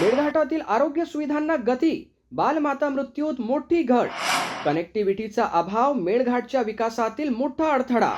मेळघाटातील आरोग्य सुविधांना गती, बालमाता मृत्यूत मोठी घट, कनेक्टिव्हिटीचा अभाव मेळघाटच्या विकासातील मोठा अडथळा।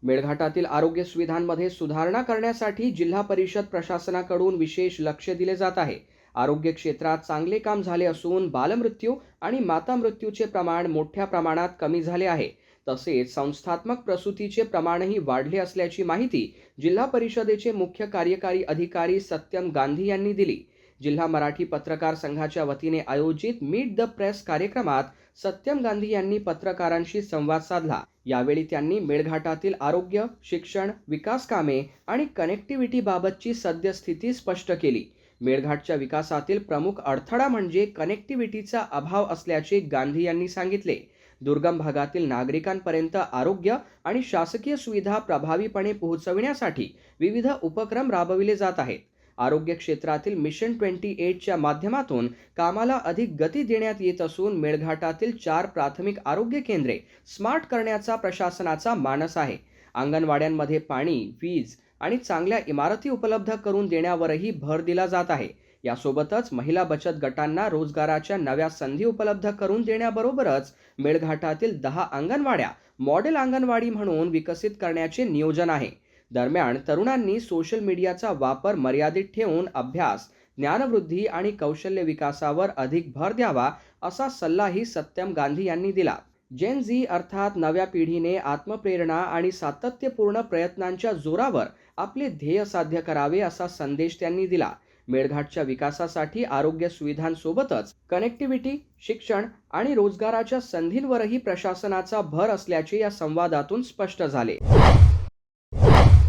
मेळघाटातील आरोग्य सुविधांमध्ये सुधारणा करण्यासाठी जिल्हा परिषद प्रशासनाकडून विशेष लक्ष दिले जात आहे। आरोग्य क्षेत्रात चांगले काम झाले असून बालमृत्यू आणि माता मृत्यूचे प्रमाण मोठ्या प्रमाणात कमी झाले आहे। तसेच संस्थात्मक प्रसूतीचे प्रमाणही वाढले असल्याची माहिती जिल्हा परिषदेचे मुख्य कार्यकारी अधिकारी सत्यम गांधी यांनी दिली। जिल्हा मराठी पत्रकार संघाच्या वतीने आयोजित मीट द प्रेस कार्यक्रमात सत्यम गांधी यांनी पत्रकारांशी संवाद साधला। यावेळी त्यांनी मेळघाटातील आरोग्य, शिक्षण, विकास कामे आणि कनेक्टिव्हिटी बाबतची सद्यस्थिती स्पष्ट केली। मेळघाटच्या विकासातील प्रमुख अडथळा म्हणजे कनेक्टिव्हिटीचा अभाव असल्याचे गांधी यांनी सांगितले। दुर्गम भागातील नागरिकांपर्यंत आरोग्य आणि शासकीय सुविधा प्रभावीपणे पोहोचविण्यासाठी विविध उपक्रम राबविले जात आहेत। आरोग्य क्षेत्रातील मिशन 28 च्या माध्यमातून कामाला अधिक गती देण्यात येत असून मेळघाटातील 4 प्राथमिक आरोग्य केंद्रे स्मार्ट करण्याचा प्रशासनाचा मानस आहे। अंगणवाड्यांमध्ये पाणी, वीज आणि चांगल्या इमारती उपलब्ध करून देण्यावरही भर दिला जात आहे। यासोबतच महिला बचत गटांना रोजगाराच्या नव्या संधी उपलब्ध करून देण्याबरोबरच मेळघाटातील 10 अंगणवाड्या मॉडेल अंगणवाडी म्हणून विकसित करण्याचे नियोजन आहे। दरम्यान तरुणांनी सोशल मीडियाचा वापर मर्यादित ठेवून अभ्यास, ज्ञानवृद्धी आणि कौशल्य विकासावर अधिक भर द्यावा असा सल्लाही सत्यम गांधी यांनी दिला। जेन झी अर्थात नव्या पिढीने आत्मप्रेरणा आणि सातत्यपूर्ण प्रयत्नांच्या जोरावर आपले ध्येय साध्य करावे असा संदेश त्यांनी दिला। मेळघाटच्या विकासासाठी आरोग्य सुविधांसोबतच कनेक्टिव्हिटी, शिक्षण आणि रोजगाराच्या संधींवरही प्रशासनाचा भर असल्याचे या संवादातून स्पष्ट झाले।